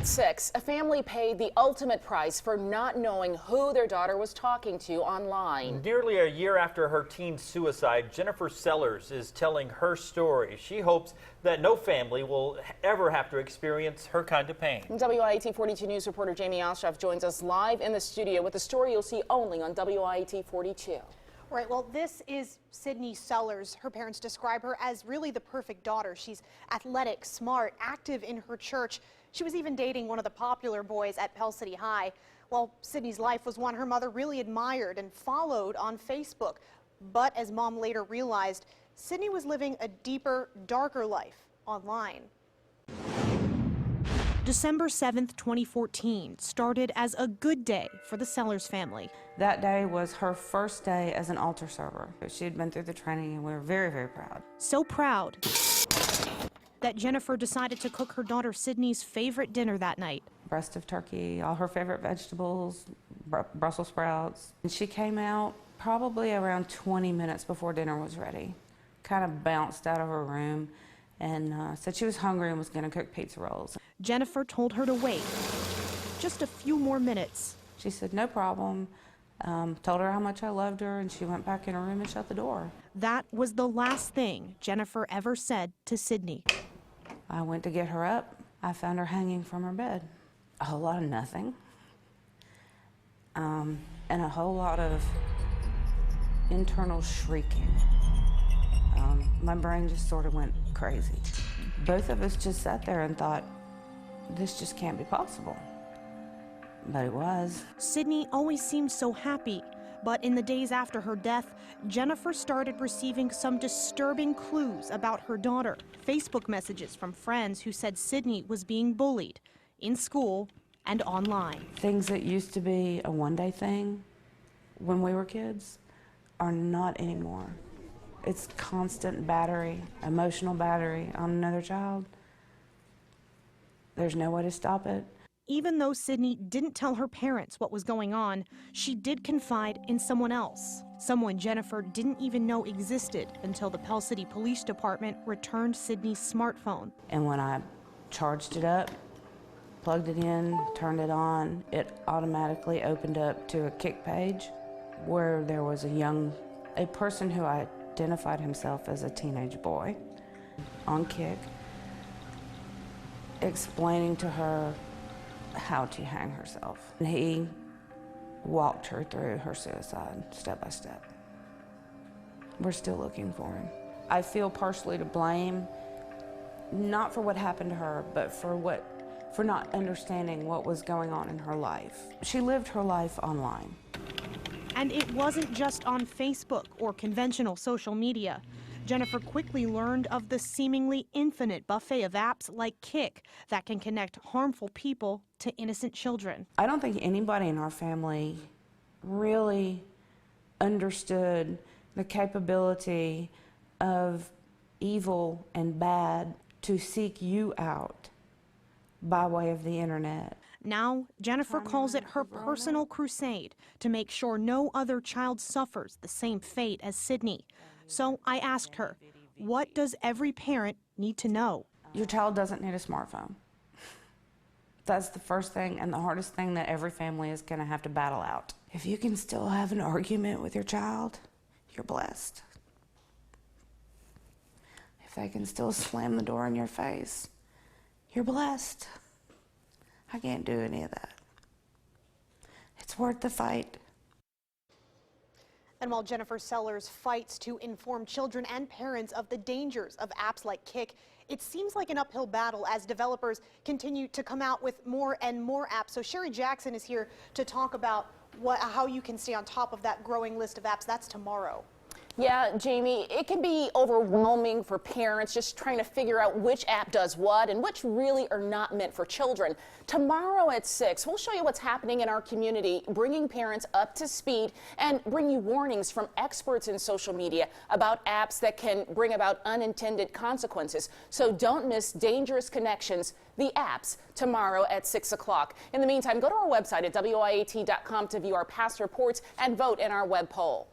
At 6, a family paid the ultimate price for not knowing who their daughter was talking to online. Nearly a year after her teen suicide, Jennifer Sellers is telling her story. She hopes that no family will ever have to experience her kind of pain. WIAT 42 News reporter Jamie Ostroff joins us live in the studio with a story you'll see only on WIAT 42. Right, well, this is Sidney Sellers. Her parents describe her as really the perfect daughter. She's athletic, smart, active in her church. She was even dating one of the popular boys at Pell City High. Well, Sidney's life was one her mother really admired and followed on Facebook. But as mom later realized, Sidney was living a deeper, darker life online. December 7th, 2014 started as a good day for the Sellers family. That day was her first day as an altar server. She had been through the training and we were very, very proud. So proud that Jennifer decided to cook her daughter Sidney's favorite dinner that night. Breast of turkey, all her favorite vegetables, Brussels sprouts. And she came out probably around 20 minutes before dinner was ready. Kind of bounced out of her room and said she was hungry and was going to cook pizza rolls. Jennifer told her to wait just a few more minutes. She said no problem, told her how much I loved her, and she went back in her room and shut the door. That was the last thing Jennifer ever said to Sidney. I went to get her up. I found her hanging from her bed. A whole lot of nothing, and a whole lot of internal shrieking. My brain just sort of went crazy. Both of us just sat there and thought, this just can't be possible. But it was. Sidney always seemed so happy, but in the days after her death, Jennifer started receiving some disturbing clues about her daughter. Facebook messages from friends who said Sidney was being bullied in school and online. Things that used to be a one-day thing when we were kids are not anymore. It's constant battery, emotional battery on another child. There's no way to stop it. Even though Sidney didn't tell her parents what was going on, she did confide in someone else. Someone Jennifer didn't even know existed until the Pell City Police Department returned Sidney's smartphone. And when I charged it up, plugged it in, turned it on, it automatically opened up to a Kik page where there was a person who identified himself as a teenage boy on Kik, explaining to her how to hang herself. And he walked her through her suicide step by step. We're still looking for him. I feel partially to blame, not for what happened to her, but for not understanding what was going on in her life. She lived her life online. And it wasn't just on Facebook or conventional social media. Jennifer quickly learned of the seemingly infinite buffet of apps like Kik that can connect harmful people to innocent children. I don't think anybody in our family really understood the capability of evil and bad to seek you out by way of the internet. Now, Jennifer calls it her personal crusade to make sure no other child suffers the same fate as Sidney. So I asked her, what does every parent need to know? Your child doesn't need a smartphone. That's the first thing and the hardest thing that every family is going to have to battle out. If you can still have an argument with your child, you're blessed. If they can still slam the door in your face, you're blessed. I can't do any of that. It's worth the fight. And while Jennifer Sellers fights to inform children and parents of the dangers of apps like Kik, it seems like an uphill battle as developers continue to come out with more and more apps. So Sherry Jackson is here to talk about how you can stay on top of that growing list of apps. That's tomorrow. Yeah, Jamie, it can be overwhelming for parents just trying to figure out which app does what and which really are not meant for children. Tomorrow at 6, we'll show you what's happening in our community, bringing parents up to speed and bring you warnings from experts in social media about apps that can bring about unintended consequences. So don't miss Dangerous Connections, the apps, tomorrow at 6 o'clock. In the meantime, go to our website at WIAT.com to view our past reports and vote in our web poll.